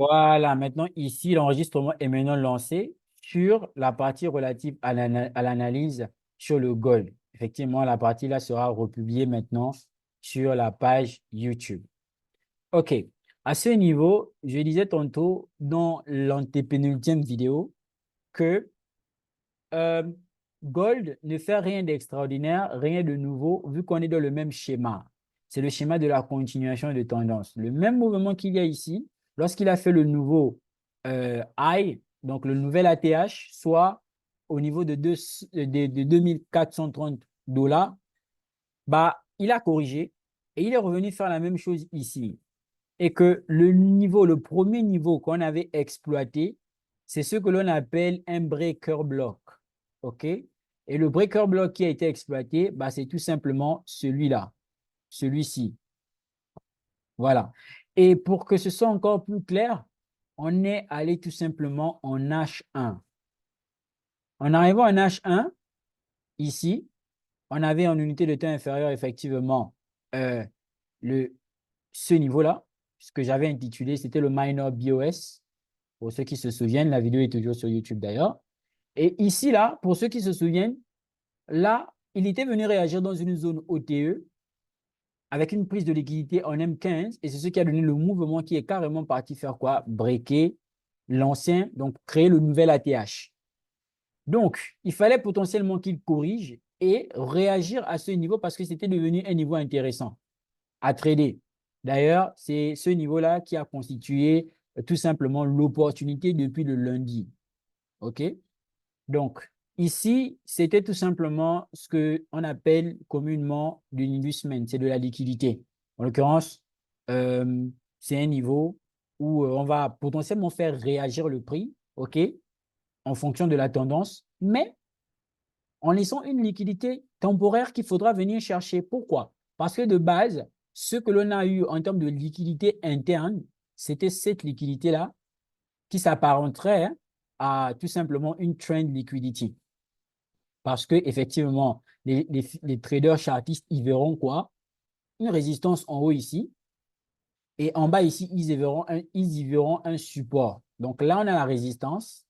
Voilà, maintenant ici, l'enregistrement est maintenant lancé sur la partie relative à l'analyse sur le gold. Effectivement, la partie là sera republiée maintenant sur la page YouTube. OK. À ce niveau, je disais tantôt dans l'antépénultième vidéo que euh, Gold ne fait rien d'extraordinaire, rien de nouveau, vu qu'on est dans le même schéma. C'est le schéma de la continuation de tendance. Le même mouvement qu'il y a ici, lorsqu'il a fait le nouveau high, donc le nouvel ATH, soit au niveau de 2430 dollars, bah, il a corrigé et il est revenu faire la même chose ici. Et que le niveau, le premier niveau qu'on avait exploité, c'est ce que l'on appelle un breaker block. OK? Et le breaker block qui a été exploité, bah, c'est tout simplement celui-là, celui-ci. Voilà. Et pour que ce soit encore plus clair, on est allé tout simplement en H1. En arrivant en H1, ici, on avait en unité de temps inférieure, effectivement, euh, le, ce niveau-là, ce que j'avais intitulé, c'était le minor BOS. Pour ceux qui se souviennent, la vidéo est toujours sur YouTube d'ailleurs. Et ici, là, pour ceux qui se souviennent, là, il était venu réagir dans une zone OTE avec une prise de liquidité en M15 et c'est ce qui a donné le mouvement qui est carrément parti faire quoi? Breaker l'ancien, donc créer le nouvel ATH. Donc, il fallait potentiellement qu'il corrige et réagir à ce niveau parce que c'était devenu un niveau intéressant à trader. D'ailleurs, c'est ce niveau-là qui a constitué tout simplement l'opportunité depuis le lundi. OK? Donc, ici, c'était tout simplement ce qu'on appelle communément du l'investment, c'est de la liquidité. En l'occurrence, euh, c'est un niveau où on va potentiellement faire réagir le prix, OK, en fonction de la tendance, mais en laissant une liquidité temporaire qu'il faudra venir chercher. Pourquoi? Parce que de base, ce que l'on a eu en termes de liquidité interne, c'était cette liquidité-là qui s'apparenterait à tout simplement une trend liquidity. Parce que effectivement, les traders chartistes, ils verront quoi? Une résistance en haut ici, et en bas ici, ils y verront un support. Donc là, on a la résistance.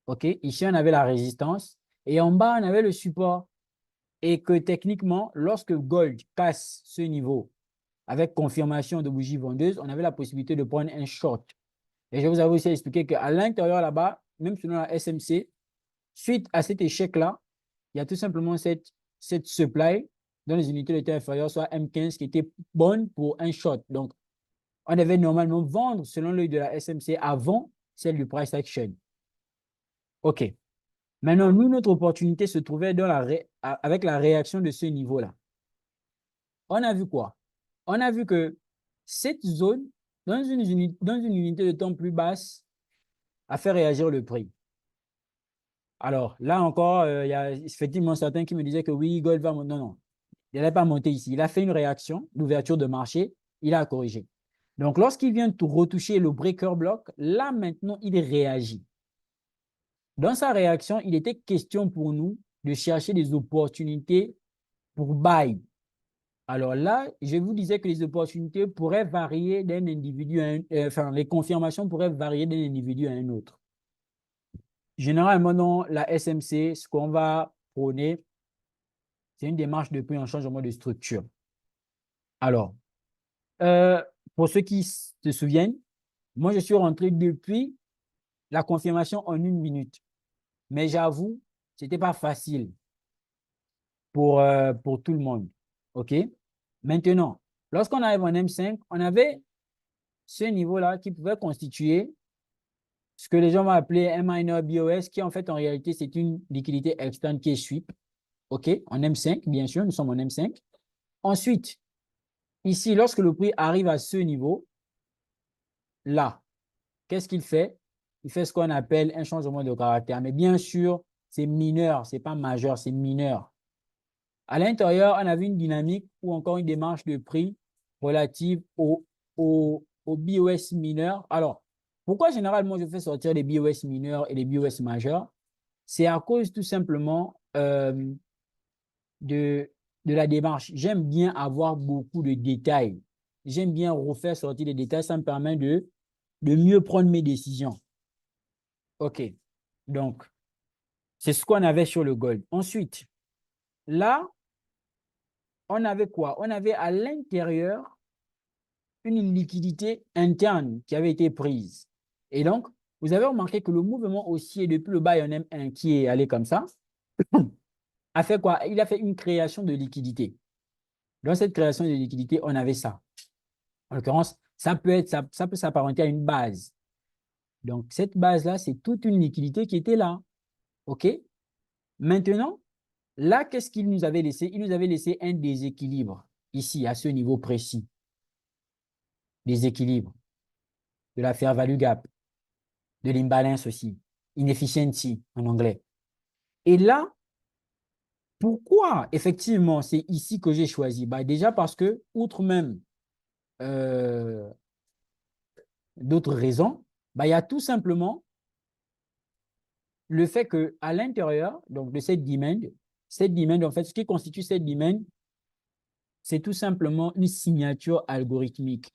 OK? Ici, on avait la résistance. Et en bas, on avait le support. Et que techniquement, lorsque Gold casse ce niveau avec confirmation de bougie vendeuse, on avait la possibilité de prendre un short. Et je vous avais aussi expliqué qu'à l'intérieur là-bas, même selon la SMC, suite à cet échec-là, il y a tout simplement cette supply dans les unités de temps inférieures, soit M15, qui était bonne pour un short. Donc, on devait normalement vendre selon l'œil de la SMC avant celle du price action. OK. Maintenant, nous, notre opportunité se trouvait avec la réaction de ce niveau-là. On a vu quoi? On a vu que cette zone, dans une unité de temps plus basse, a fait réagir le prix. Alors, là encore, il y a effectivement certains qui me disaient que oui, Gold va monter. Non, non, il n'allait pas monter ici. Il a fait une réaction d'ouverture de marché, il a corrigé. Donc, lorsqu'il vient retoucher le breaker block, là maintenant, il réagit. Dans sa réaction, il était question pour nous de chercher des opportunités pour buy. Alors là, je vous disais que les opportunités pourraient varier d'un individu à un, enfin, les confirmations pourraient varier d'un individu à un autre. Généralement, dans la SMC, ce qu'on va prôner, c'est une démarche de prix en changement de structure. Alors, euh, pour ceux qui se souviennent, moi, je suis rentré depuis la confirmation en 1 minute. Mais j'avoue, ce n'était pas facile pour tout le monde. OK? Maintenant, lorsqu'on arrive en M5, on avait ce niveau-là qui pouvait constituer ce que les gens vont appeler un minor BOS, qui en fait, en réalité, c'est une liquidité externe qui est sweep. OK? En M5, bien sûr, nous sommes en M5. Ensuite, ici, lorsque le prix arrive à ce niveau, là, qu'est-ce qu'il fait? Il fait ce qu'on appelle un changement de caractère. Mais bien sûr, c'est mineur, ce n'est pas majeur, c'est mineur. À l'intérieur, on avait une dynamique ou encore une démarche de prix relative au BOS mineur. Alors, pourquoi généralement je fais sortir les BOS mineurs et les BOS majeurs? C'est à cause tout simplement de, de la démarche. J'aime bien avoir beaucoup de détails. j'aime bien refaire sortir les détails. Ça me permet de mieux prendre mes décisions. OK. Donc, c'est ce qu'on avait sur le gold. Ensuite, là, on avait quoi? On avait à l'intérieur une liquidité interne qui avait été prise. Et donc, vous avez remarqué que le mouvement haussier depuis le bas M1 qui est allé comme ça, a fait quoi? Il a fait une création de liquidité. Dans cette création de liquidité, on avait ça. En l'occurrence, ça peut s'apparenter à une base. Donc, cette base-là, c'est toute une liquidité qui était là. OK? Maintenant, là, qu'est-ce qu'il nous avait laissé? Il nous avait laissé un déséquilibre ici, à ce niveau précis. Déséquilibre de la fair value gap, de l'imbalance aussi, inefficiency en anglais. Et là, pourquoi effectivement c'est ici que j'ai choisi? Bah, déjà parce que, outre même euh, d'autres raisons, bah, il y a tout simplement le fait qu'à l'intérieur donc, de cette demande, en fait, ce qui constitue cette demande, c'est tout simplement une signature algorithmique.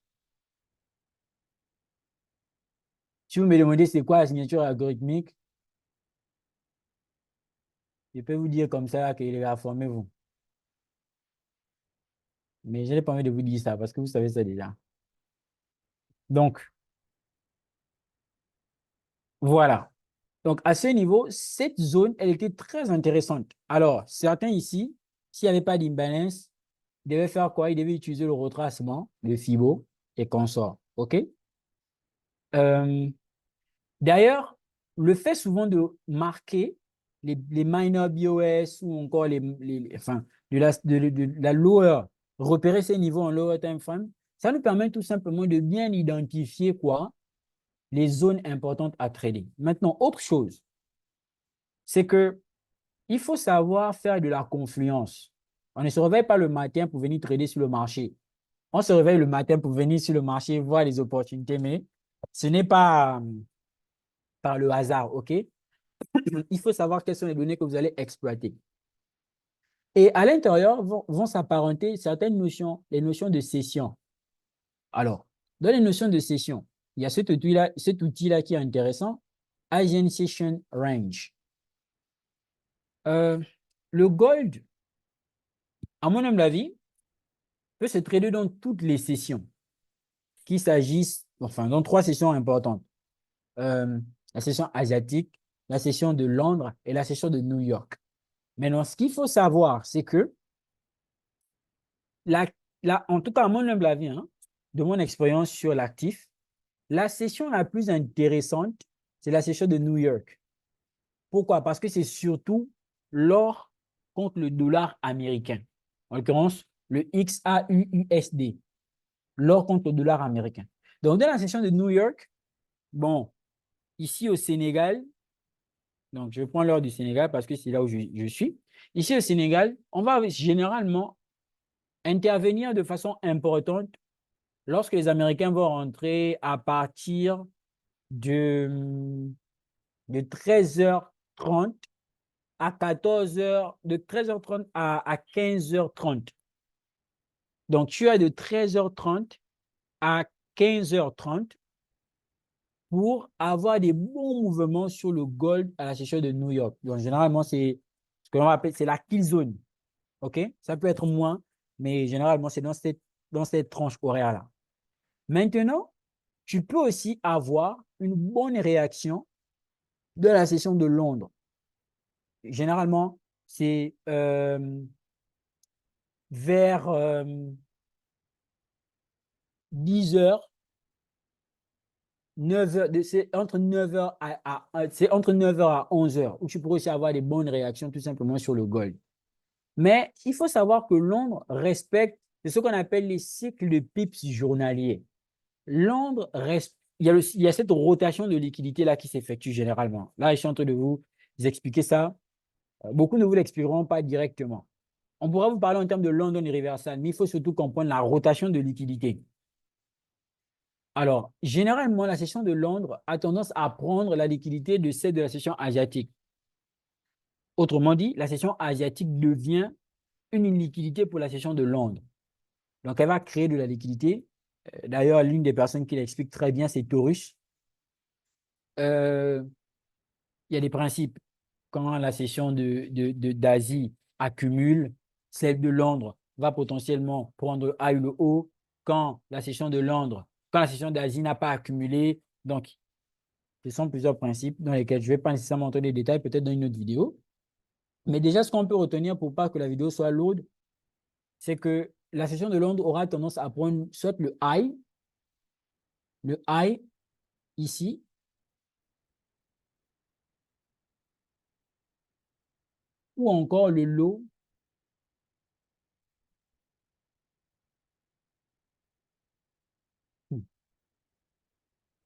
Si vous me demandez c'est quoi la signature algorithmique, je peux vous dire comme ça qu'il est informé vous. Mais je n'ai pas envie de vous dire ça parce que vous savez ça déjà. Donc, voilà. Donc, à ce niveau, cette zone, elle était très intéressante. Alors, certains ici, s'il n'y avait pas d'imbalance, devaient faire quoi? Ils devaient utiliser le retracement, le FIBO et consorts. OK? Euh, D'ailleurs, le fait souvent de marquer les minor BOS ou encore enfin, de la lower, repérer ces niveaux en lower time frame, ça nous permet tout simplement de bien identifier quoi? Les zones importantes à trader. Maintenant, autre chose, c'est que il faut savoir faire de la confluence. On ne se réveille pas le matin pour venir trader sur le marché. On se réveille le matin pour venir sur le marché, voir les opportunités, mais ce n'est pas par le hasard, OK? Il faut savoir quelles sont les données que vous allez exploiter. Et à l'intérieur vont s'apparenter certaines notions, les notions de session. Alors, dans les notions de session, il y a cet outil-là qui est intéressant, Asian Session Range. Le gold, à mon humble avis, peut se trader dans toutes les sessions, qu'il s'agisse, enfin, dans 3 sessions importantes. La session asiatique, la session de Londres et la session de New York. Maintenant, ce qu'il faut savoir, c'est que, en tout cas, à mon humble avis, hein, de mon expérience sur l'actif, la session la plus intéressante, c'est la session de New York. Pourquoi? Parce que c'est surtout l'or contre le dollar américain. En l'occurrence, le XAUUSD, l'or contre le dollar américain. Donc, dans la session de New York, bon, ici au Sénégal, donc je prends l'heure du Sénégal parce que c'est là où je suis. Ici au Sénégal, on va généralement intervenir de façon importante lorsque les Américains vont rentrer à partir de 13h30 à 14h, de 13h30 à 15h30. Donc, tu as de 13h30 à 15h30 pour avoir des bons mouvements sur le gold à la session de New York. Donc, généralement, c'est ce que l'on appelle, c'est la kill zone. OK? Ça peut être moins, mais généralement, c'est dans cette tranche horaire-là. Maintenant, tu peux aussi avoir une bonne réaction de la session de Londres. Généralement, c'est vers 10h, 9h, c'est entre 9h c'est entre 9h à 11h, où tu pourrais aussi avoir des bonnes réactions tout simplement sur le gold. Mais il faut savoir que Londres respecte ce qu'on appelle les cycles de pips journaliers. Londres reste, il y a cette rotation de liquidité là qui s'effectue généralement. Là, je suis en train de vous expliquer ça. Beaucoup ne vous l'expliqueront pas directement. On pourra vous parler en termes de London Universal, mais il faut surtout comprendre la rotation de liquidité. Alors, généralement, la session de Londres a tendance à prendre la liquidité de celle de la session asiatique. Autrement dit, la session asiatique devient une liquidité pour la session de Londres. Donc, elle va créer de la liquidité D'ailleurs, l'une des personnes qui l'explique très bien, c'est Taurus. Euh, il y a des principes. Quand la session d'Asie accumule, celle de Londres va potentiellement prendre le A ou le O. Quand la session de Londres, quand la session d'Asie n'a pas accumulé, donc ce sont plusieurs principes dans lesquels je ne vais pas nécessairement montrer des détails, peut-être dans une autre vidéo. Mais déjà, ce qu'on peut retenir pour pas que la vidéo soit lourde, c'est que la session de Londres aura tendance à prendre soit le high ici, ou encore le low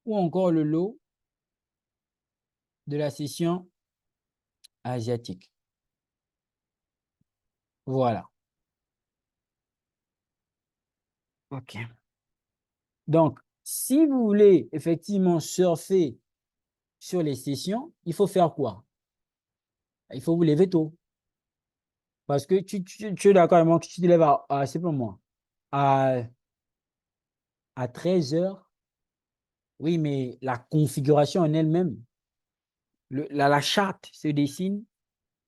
ou encore le low de la session asiatique. Voilà. OK. Donc, si vous voulez effectivement surfer sur les sessions, il faut faire quoi? Il faut vous lever tôt. Parce que tu es d'accord avec moi que tu te lèves c'est pas moi, à, à 13 heures. Oui, mais la configuration en elle-même, la charte se dessine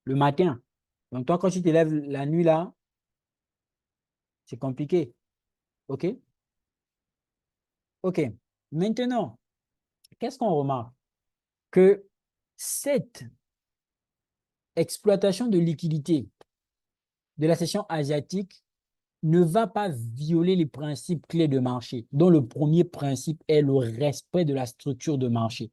le matin. Donc, toi, quand tu te lèves la nuit là, c'est compliqué. OK? OK. Maintenant, qu'est-ce qu'on remarque? Que cette exploitation de liquidité de la session asiatique ne va pas violer les principes clés de marché, dont le premier principe est le respect de la structure de marché.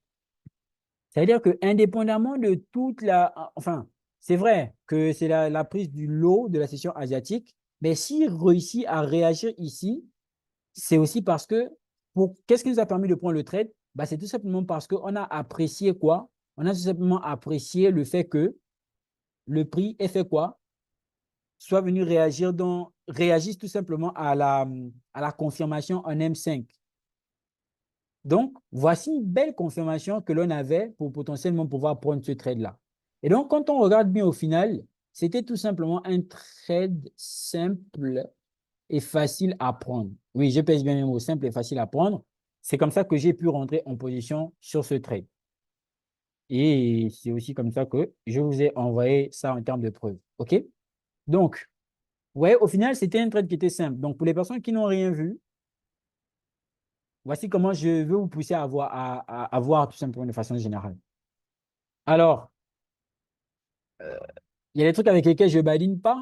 C'est-à-dire que indépendamment de toute la... Enfin, c'est vrai que c'est la prise du lot de la session asiatique, mais s'il réussit à réagir ici, c'est aussi parce que, qu'est-ce qui nous a permis de prendre le trade? Bah, c'est tout simplement parce qu'on a apprécié quoi? On a tout simplement apprécié le fait que le prix ait fait quoi? Soit venu réagisse tout simplement à la confirmation en M5. Donc, voici une belle confirmation que l'on avait pour potentiellement pouvoir prendre ce trade-là. Et donc, quand on regarde bien au final, c'était tout simplement un trade simple et facile à prendre. Oui, je pèse bien les mots, simple et facile à prendre. C'est comme ça que j'ai pu rentrer en position sur ce trade. Et c'est aussi comme ça que je vous ai envoyé ça en termes de preuve. OK? Donc, ouais, au final, c'était un trade qui était simple. Donc, pour les personnes qui n'ont rien vu, voici comment je veux vous pousser à voir tout simplement de façon générale. Alors, il y a des trucs avec lesquels je ne badine pas.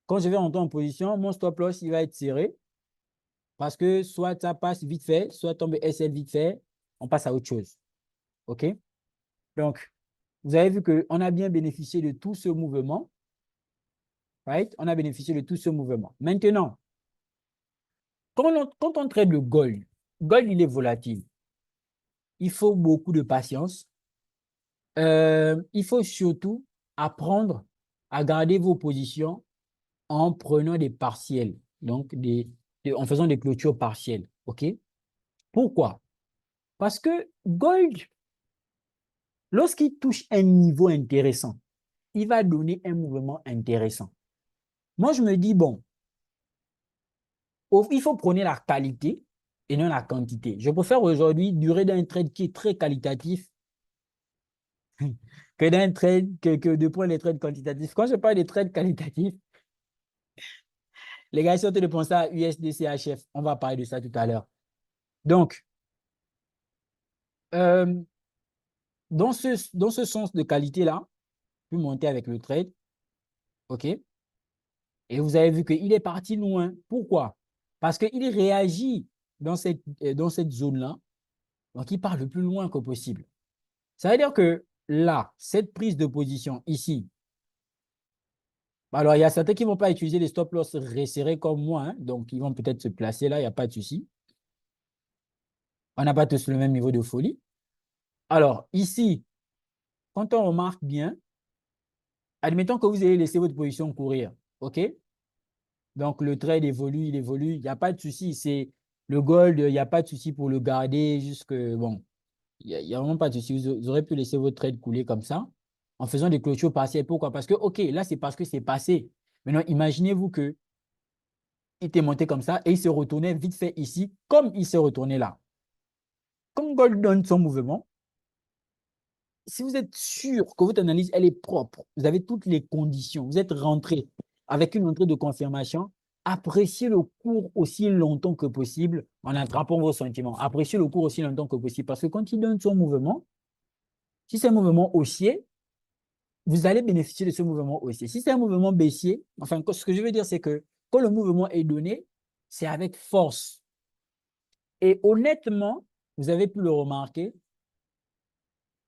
Quand je vais rentrer en position, mon stop loss, il va être serré parce que soit ça passe vite fait, soit tombe SL vite fait, on passe à autre chose. OK? Donc, vous avez vu qu'on a bien bénéficié de tout ce mouvement. Right? On a bénéficié de tout ce mouvement. Maintenant, quand on traite le gold, il est volatile. Il faut beaucoup de patience. Il faut surtout apprendre à garder vos positions en prenant des partiels, donc en faisant des clôtures partielles. OK? Pourquoi? Parce que gold, lorsqu'il touche un niveau intéressant, il va donner un mouvement intéressant. Moi, je me dis, bon, il faut prôner la qualité et non la quantité. Je préfère aujourd'hui durer d'un trade qui est très qualitatif que d'un trade que de prendre les trades quantitatifs. Quand je parle des trades qualitatifs, les gars, ils sont en train de penser à USD, CHF. On va parler de ça tout à l'heure. Donc, euh, dans ce sens de qualité-là, puis monter avec le trade, OK? Et vous avez vu qu'il est parti loin. Pourquoi? Parce qu'il réagit dans cette zone-là. Donc, il part le plus loin que possible. Ça veut dire que là, cette prise de position ici, alors il y a certains qui ne vont pas utiliser les stop loss resserrés comme moi, hein, donc ils vont peut-être se placer là, il n'y a pas de souci. On n'a pas tous le même niveau de folie. Alors, ici, quand on remarque bien, admettons que vous ayez laissé votre position courir, OK? Donc, le trade évolue, il n'y a pas de souci. C'est le gold, il n'y a pas de souci pour le garder jusque, bon, il n'y a vraiment pas de souci. Vous aurez pu laisser votre trade couler comme ça en faisant des clôtures partielles. Pourquoi? Parce que, OK, là, c'est parce que c'est passé. Maintenant, imaginez-vous que il était monté comme ça et il se retournait vite fait ici, comme il s'est retourné là. Comme Gold donne son mouvement, si vous êtes sûr que votre analyse, elle est propre, vous avez toutes les conditions, vous êtes rentré avec une entrée de confirmation, appréciez le cours aussi longtemps que possible en attrapant vos sentiments. Appréciez le cours aussi longtemps que possible parce que quand il donne son mouvement, si c'est un mouvement haussier, vous allez bénéficier de ce mouvement haussier. Si c'est un mouvement baissier, enfin, ce que je veux dire, c'est que quand le mouvement est donné, c'est avec force. Et honnêtement, vous avez pu le remarquer,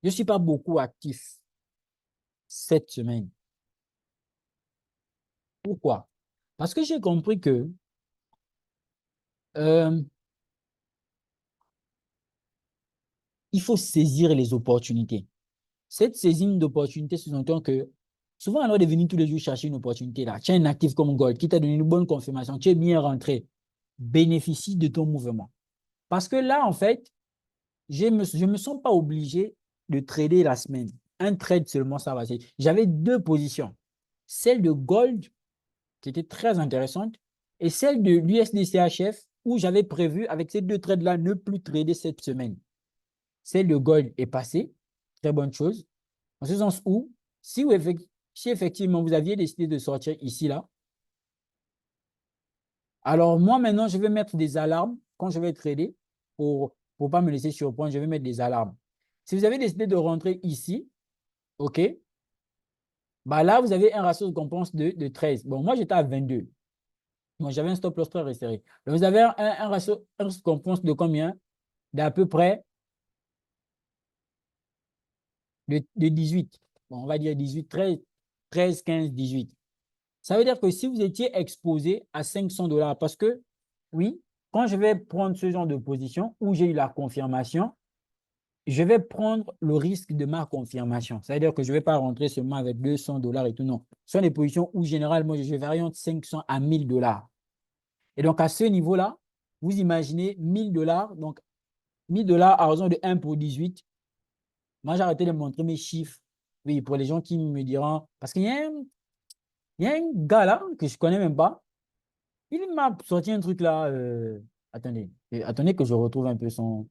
je ne suis pas beaucoup actif cette semaine. Pourquoi? Parce que j'ai compris que il faut saisir les opportunités. Cette saisine d'opportunités sous-entend que souvent, on doit venir tous les jours chercher une opportunité là. Tu as un actif comme Gold qui t'a donné une bonne confirmation, tu es bien rentré. Bénéficie de ton mouvement. Parce que là, en fait, je ne me sens pas obligé de trader la semaine. Un trade seulement, ça va. J'avais deux positions. Celle de Gold, qui était très intéressante, et celle de l'USDCHF, où j'avais prévu, avec ces deux trades-là, ne plus trader cette semaine. Celle de Gold est passée, très bonne chose, en ce sens où, si effectivement vous aviez décidé de sortir ici, là, alors moi maintenant, je vais mettre des alarmes quand je vais trader pour ne pas me laisser surprendre, je vais mettre des alarmes. Si vous avez décidé de rentrer ici, OK, bah là, vous avez un ratio de récompense de 13. Bon, moi, j'étais à 22. Moi, j'avais un stop loss très resserré. Donc, vous avez un ratio de récompense de combien? D'à peu près de 18. Bon, on va dire 18, 13, 13, 15, 18. Ça veut dire que si vous étiez exposé à 500 dollars, parce que, oui, quand je vais prendre ce genre de position où j'ai eu la confirmation, je vais prendre le risque de ma confirmation. Ça veut dire que je ne vais pas rentrer seulement avec 200 dollars et tout, non. Ce sont des positions où généralement je varie entre 500 à 1000 dollars. Et donc à ce niveau-là, vous imaginez 1000 dollars, donc 1000 dollars à raison de 1 pour 18. Moi, j'ai arrêté de montrer mes chiffres. Oui, pour les gens qui me diront, parce il y a un gars là que je ne connais même pas. Il m'a sorti un truc là. Attendez, attendez que je retrouve un peu son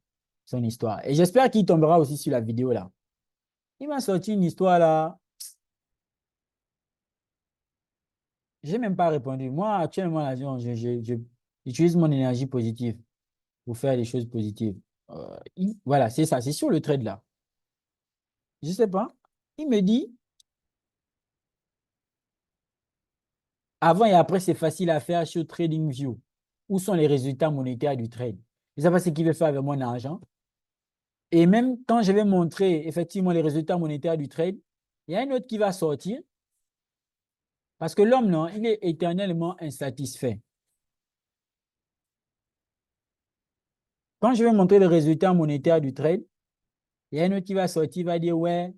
histoire. Et j'espère qu'il tombera aussi sur la vidéo là. Il m'a sorti une histoire là. Je n'ai même pas répondu. Moi, actuellement, là, j'utilise mon énergie positive pour faire des choses positives. Voilà, c'est ça. C'est sur le trade là. Je ne sais pas. Il me dit, avant et après, c'est facile à faire sur TradingView. Où sont les résultats monétaires du trade? Je ne sais pas ce qu'il veut faire avec mon argent. Et même quand je vais montrer effectivement les résultats monétaires du trade, il y a un autre qui va sortir parce que l'homme, non, il est éternellement insatisfait. Quand je vais montrer les résultats monétaires du trade, il y a un autre qui va sortir, il va dire, ouais,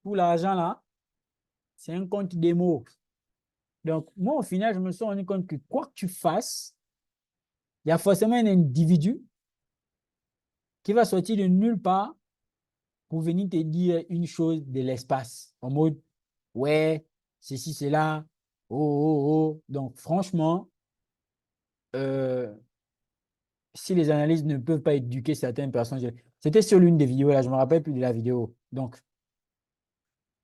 pour l'argent là, c'est un compte démo. Donc, moi, au final, je me suis rendu compte que quoi que tu fasses, il y a forcément un individu qui va sortir de nulle part pour venir te dire une chose de l'espace. En mode, ouais, ceci, cela, oh, oh, oh. Donc, franchement, euh, si les analyses ne peuvent pas éduquer certaines personnes, c'était sur l'une des vidéos, là, je ne me rappelle plus de la vidéo. Donc,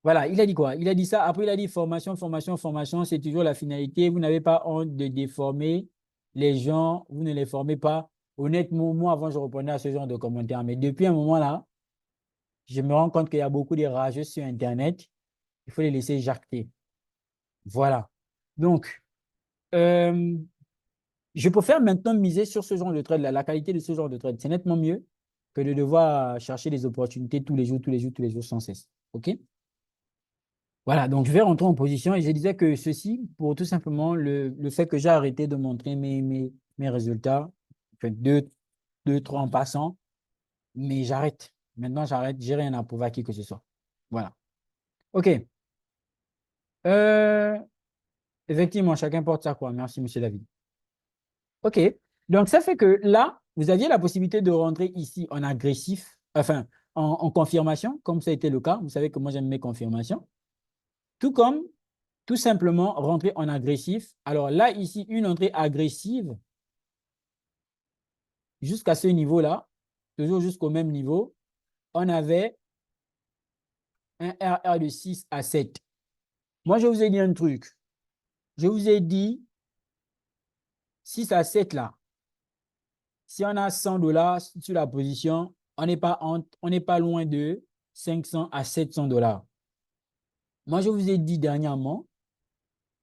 voilà, il a dit quoi? Il a dit ça. Après, il a dit formation, formation, formation, c'est toujours la finalité. Vous n'avez pas honte de déformer les gens, vous ne les formez pas. Honnêtement, moi, avant, je répondais à ce genre de commentaires. Mais depuis un moment là, je me rends compte qu'il y a beaucoup de rageux sur Internet. Il faut les laisser jacter. Voilà. Donc, euh, je préfère maintenant miser sur ce genre de trade, la qualité de ce genre de trade. C'est nettement mieux que de devoir chercher des opportunités tous les jours, tous les jours, tous les jours sans cesse. OK? Voilà, donc je vais rentrer en position et je disais que ceci, pour tout simplement le fait que j'ai arrêté de montrer mes résultats, fait deux, trois en passant, mais j'arrête. Maintenant, j'arrête, j'ai rien à prouver à qui que ce soit. Voilà. OK. Euh, effectivement, chacun porte sa croix. Merci, monsieur David. OK. Donc, ça fait que là, vous aviez la possibilité de rentrer ici en agressif, enfin, en confirmation, comme ça a été le cas. Vous savez que moi, j'aime mes confirmations. Tout comme tout simplement rentrer en agressif. Alors là, ici, une entrée agressive jusqu'à ce niveau-là, toujours jusqu'au même niveau, on avait un RR de 6 à 7. Moi, je vous ai dit un truc. Je vous ai dit 6 à 7 là. Si on a 100 dollars sur la position, on n'est pas loin de 500 à 700 dollars. Moi, je vous ai dit dernièrement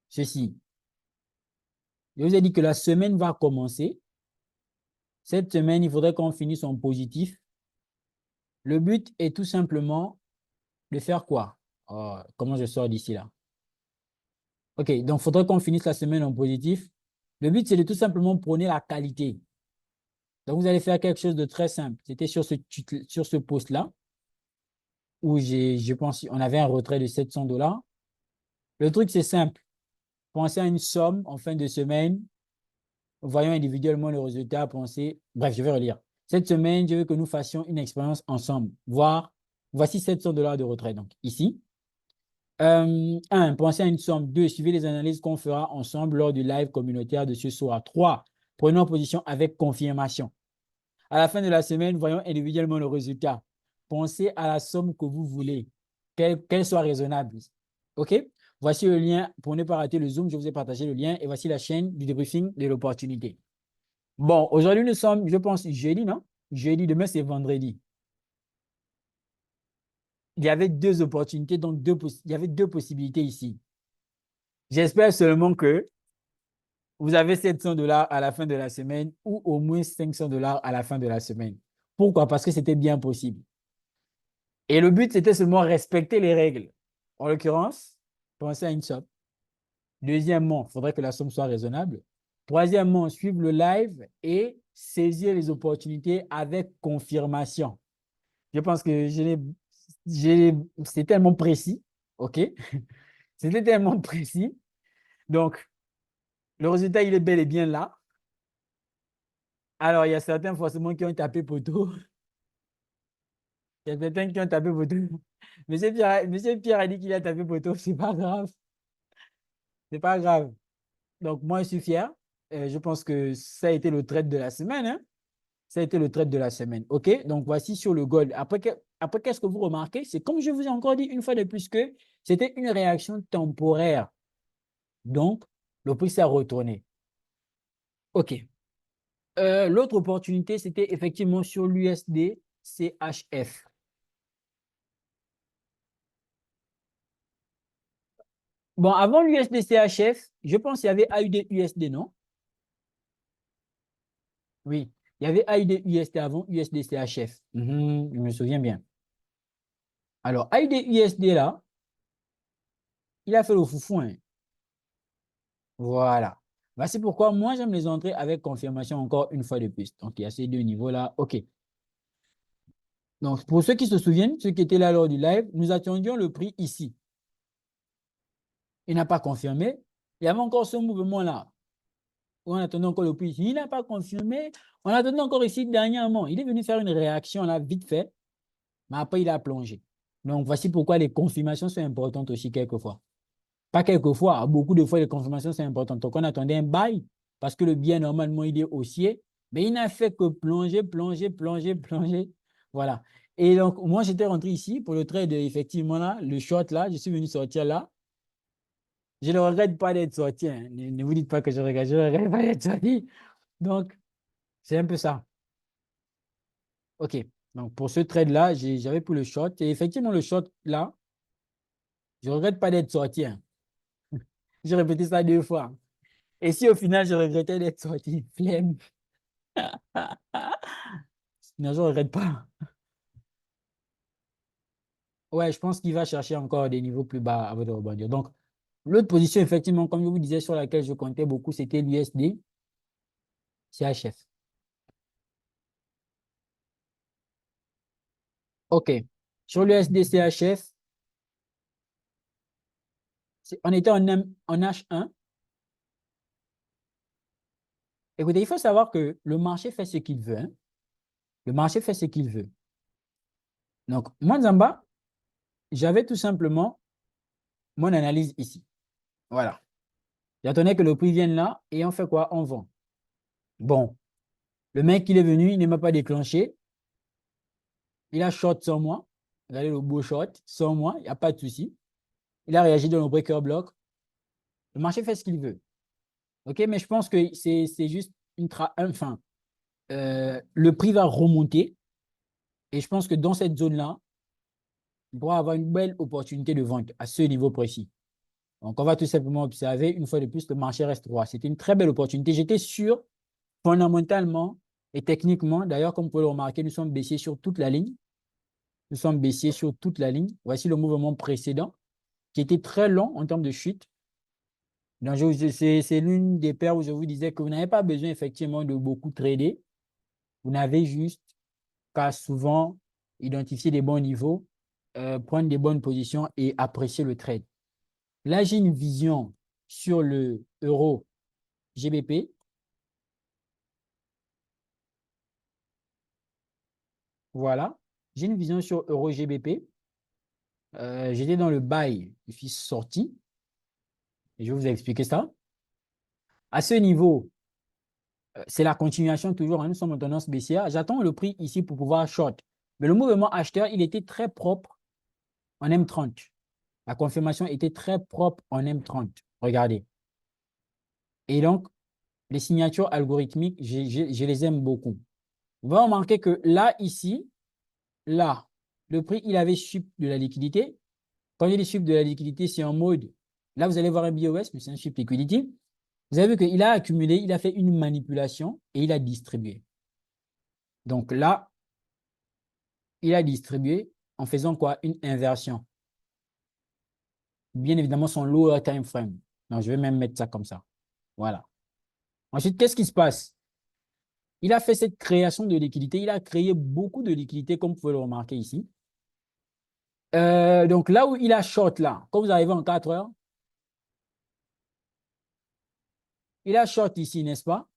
ceci. Je vous ai dit que la semaine va commencer. Cette semaine, il faudrait qu'on finisse en positif. Le but est tout simplement de faire quoi? Oh, comment je sors d'ici là? OK, donc il faudrait qu'on finisse la semaine en positif. Le but, c'est de tout simplement prôner la qualité. Donc, vous allez faire quelque chose de très simple. C'était sur ce post-là où je pense on avait un retrait de 700 dollars. Le truc, c'est simple. Pensez à une somme en fin de semaine. Voyons individuellement le résultat. Pensez. Bref, je vais relire. Cette semaine, je veux que nous fassions une expérience ensemble. Voici 700 dollars de retrait. Donc, ici. 1. Pensez à une somme. 2. Suivez les analyses qu'on fera ensemble lors du live communautaire de ce soir. 3. Prenons position avec confirmation. À la fin de la semaine, voyons individuellement le résultat. Pensez à la somme que vous voulez, qu'elle soit raisonnable. OK? Voici le lien. Pour ne pas rater le Zoom, je vous ai partagé le lien et voici la chaîne du débriefing de l'opportunité. Bon, aujourd'hui, nous sommes, je pense, jeudi, non? Jeudi, demain, c'est vendredi. Il y avait deux opportunités, donc il y avait deux possibilités ici. J'espère seulement que vous avez 700 dollars à la fin de la semaine ou au moins 500 dollars à la fin de la semaine. Pourquoi? Parce que c'était bien possible. Et le but, c'était seulement respecter les règles. En l'occurrence, pensez à une somme. Deuxièmement, il faudrait que la somme soit raisonnable. Troisièmement, suivre le live et saisir les opportunités avec confirmation. Je pense que c'est tellement précis. OK? C'était tellement précis. Donc, le résultat, il est bel et bien là. Alors, il y a certains forcément qui ont tapé poteau. Il y a certains qui ont tapé poteau. Monsieur Pierre a dit qu'il a tapé poteau. C'est pas grave. C'est pas grave. Donc, moi, je suis fier. Je pense que ça a été le trade de la semaine. Hein? Ça a été le trade de la semaine. OK? Donc, voici sur le gold. Après qu'est-ce que vous remarquez? C'est comme je vous ai encore dit une fois de plus que c'était une réaction temporaire. Donc, le prix s'est retourné. OK. L'autre opportunité, c'était effectivement sur l'USD CHF. Bon, avant l'USD CHF, je pense qu'il y avait AUD USD, non? Oui. Il y avait AUD USD avant USD CHF. Je me souviens bien. Alors, AUD USD là, il a fait le foufou. Hein. Voilà. C'est pourquoi moi, j'aime les entrées avec confirmation encore une fois de plus. Donc, il y a ces deux niveaux-là. OK. Donc, pour ceux qui se souviennent, ceux qui étaient là lors du live, nous attendions le prix ici. Il n'a pas confirmé. Il y avait encore ce mouvement-là. On attendait encore le prix ici. Il n'a pas confirmé. On attendait encore ici dernièrement. Il est venu faire une réaction là, vite fait. Mais après, il a plongé. Donc, voici pourquoi les confirmations sont importantes aussi quelquefois. Pas quelquefois, beaucoup de fois, les confirmations sont importantes. Donc, on attendait un bail parce que le bien, normalement, il est haussier. Mais il n'a fait que plonger, plonger, plonger, plonger. Voilà. Et donc, moi, j'étais rentré ici pour le trade, effectivement, là, le short, là. Je suis venu sortir là. Je ne regrette pas d'être sorti. Hein. Ne vous dites pas que je regrette. Je ne regrette pas d'être sorti. Donc, c'est un peu ça. OK. Donc, pour ce trade-là, j'avais pris le short. Et effectivement, le short, là, je ne regrette pas d'être sorti. Hein. J'ai répété ça 2 fois. Et si au final, je regrettais d'être sorti, flemme. Non, je ne regrette pas. Ouais, je pense qu'il va chercher encore des niveaux plus bas avant de rebondir. Donc, l'autre position, effectivement, comme je vous disais, sur laquelle je comptais beaucoup, c'était l'USD CHF. OK. Sur l'USD CHF, on était en H1. Écoutez, il faut savoir que le marché fait ce qu'il veut. Hein. Le marché fait ce qu'il veut. Donc, moi, Zamba, j'avais tout simplement mon analyse ici. Voilà. J'attendais que le prix vienne là et on fait quoi? On vend. Bon, le mec, il est venu, il ne m'a pas déclenché. Il a short sans moi. Regardez le beau short, sans moi, il n'y a pas de souci. Il a réagi dans le breaker block. Le marché fait ce qu'il veut. OK, mais je pense que c'est juste enfin, le prix va remonter et je pense que dans cette zone-là, on pourra avoir une belle opportunité de vente à ce niveau précis. Donc, on va tout simplement observer. Une fois de plus, le marché reste droit. C'était une très belle opportunité. J'étais sûr, fondamentalement et techniquement, d'ailleurs, comme vous pouvez le remarquer, nous sommes baissiers sur toute la ligne. Nous sommes baissiers sur toute la ligne. Voici le mouvement précédent qui était très long en termes de chute. Donc, c'est l'une des paires où je vous disais que vous n'avez pas besoin effectivement de beaucoup trader. Vous n'avez juste qu'à souvent identifier des bons niveaux, prendre des bonnes positions et apprécier le trade. Là, j'ai une vision sur le euro GBP. Voilà. J'ai une vision sur euro GBP. J'étais dans le buy, je suis sorti. Et je vais vous expliquer ça. À ce niveau, c'est la continuation toujours. Hein, nous sommes en tendance baissière. J'attends le prix ici pour pouvoir short. Mais le mouvement acheteur, il était très propre en M30. La confirmation était très propre en M30. Regardez. Et donc, les signatures algorithmiques, je les aime beaucoup. On va remarquer que là, ici, là, le prix, il avait sup de la liquidité. Quand il est sup de la liquidité, c'est en mode, là, vous allez voir un BOS, mais c'est un sup liquidity. Vous avez vu qu'il a accumulé, il a fait une manipulation et il a distribué. Donc là, il a distribué en faisant quoi? Une inversion. Bien évidemment, son lower time frame. Donc, je vais même mettre ça comme ça. Voilà. Ensuite, qu'est-ce qui se passe? Il a fait cette création de liquidité. Il a créé beaucoup de liquidité, comme vous pouvez le remarquer ici. Donc, là où il a short, là, quand vous arrivez en 4 heures, il a short ici, n'est-ce pas?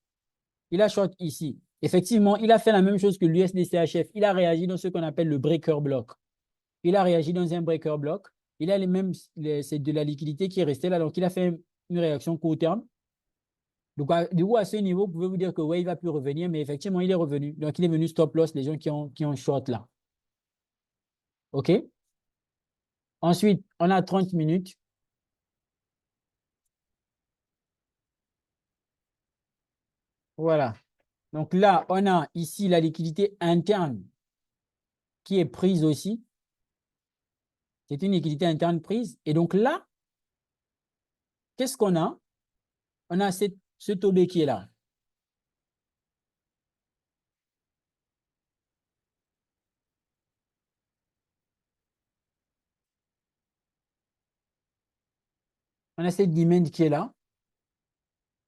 Il a short ici. Effectivement, il a fait la même chose que l'USDCHF. Il a réagi dans ce qu'on appelle le breaker block. Il a réagi dans un breaker block. Il a les mêmes, c'est de la liquidité qui est restée là. Donc, il a fait une réaction court terme. Donc, du coup, à ce niveau, vous pouvez vous dire que ouais, il ne va plus revenir, mais effectivement, il est revenu. Donc, il est venu stop loss les gens qui ont short là. OK? Ensuite, on a 30 minutes. Voilà. Donc là, on a ici la liquidité interne qui est prise aussi. C'est une liquidité interne prise. Et donc là, qu'est-ce qu'on a? On a ce taux B qui est là. On a cette demand qui est là,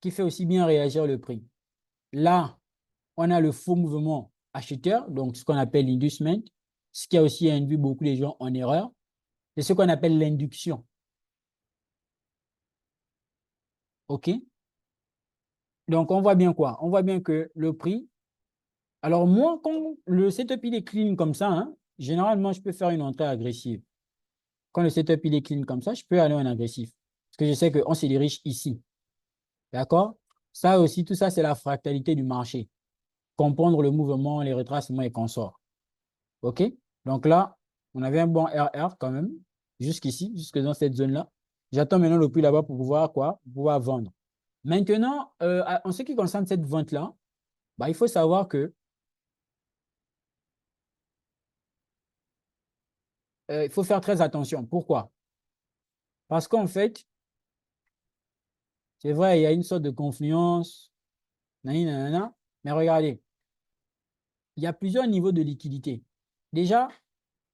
qui fait aussi bien réagir le prix. Là, on a le faux mouvement acheteur, donc ce qu'on appelle l'inducement, ce qui a aussi induit beaucoup de gens en erreur. C'est ce qu'on appelle l'induction. OK? Donc, on voit bien quoi? On voit bien que le prix. Alors, moi, quand le setup il est clean comme ça, hein, généralement, je peux faire une entrée agressive. Quand le setup il est clean comme ça, je peux aller en agressif. Parce que je sais qu'on se dirige ici. D'accord? Ça aussi, tout ça, c'est la fractalité du marché. Comprendre le mouvement, les retracements et consorts. OK? Donc là, on avait un bon RR quand même, jusqu'ici, jusque dans cette zone-là. J'attends maintenant le prix là-bas pour pouvoir quoi? Pour pouvoir vendre. Maintenant, en ce qui concerne cette vente-là, bah, il faut savoir que il faut faire très attention. Pourquoi? Parce qu'en fait, c'est vrai, il y a une sorte de confluence, nanana, mais regardez, il y a plusieurs niveaux de liquidité. Déjà,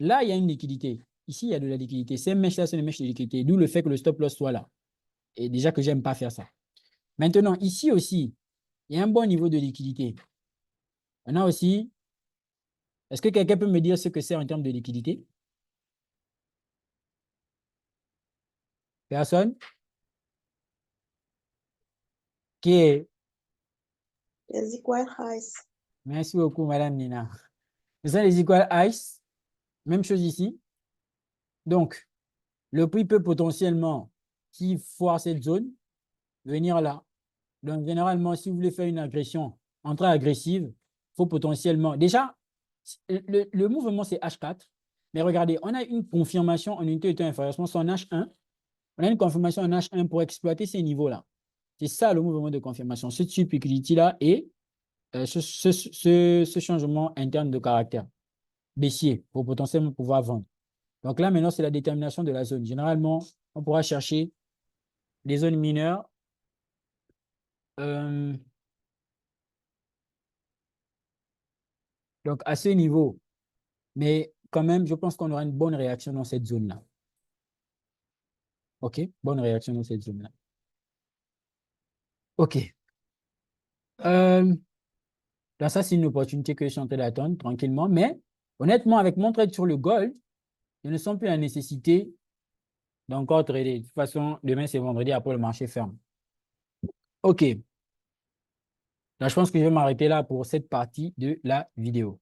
là, il y a une liquidité. Ici, il y a de la liquidité. Ces mèches-là, c'est les mèches de liquidité, d'où le fait que le stop loss soit là. Et déjà que j'aime pas faire ça. Maintenant, ici aussi, il y a un bon niveau de liquidité. On a aussi, est-ce que quelqu'un peut me dire ce que c'est en termes de liquidité? Personne? Qui est? Les equal highs. Merci beaucoup, Madame Nina. Ce sont les equal ice. Même chose ici. Donc, le prix peut potentiellement qui foire cette zone, venir là. Donc, généralement, si vous voulez faire une agression, entrée agressive, il faut potentiellement… Déjà, le mouvement, c'est H4. Mais regardez, on a une confirmation en unité de temps inférieure, c'est en H1. On a une confirmation en H1 pour exploiter ces niveaux-là. C'est ça le mouvement de confirmation, ce type liquidity-là et ce changement interne de caractère baissier pour potentiellement pouvoir vendre. Donc là, maintenant, c'est la détermination de la zone. Généralement, on pourra chercher des zones mineures. Donc, à ce niveau. Mais quand même, je pense qu'on aura une bonne réaction dans cette zone-là. OK? Bonne réaction dans cette zone-là. OK. Là, ça, c'est une opportunité que je suis en train d'attendre tranquillement. Mais honnêtement, avec mon trade sur le gold, je ne sens plus la nécessité d'encore trader. De toute façon, demain, c'est vendredi, après le marché ferme. OK. Là, je pense que je vais m'arrêter là pour cette partie de la vidéo.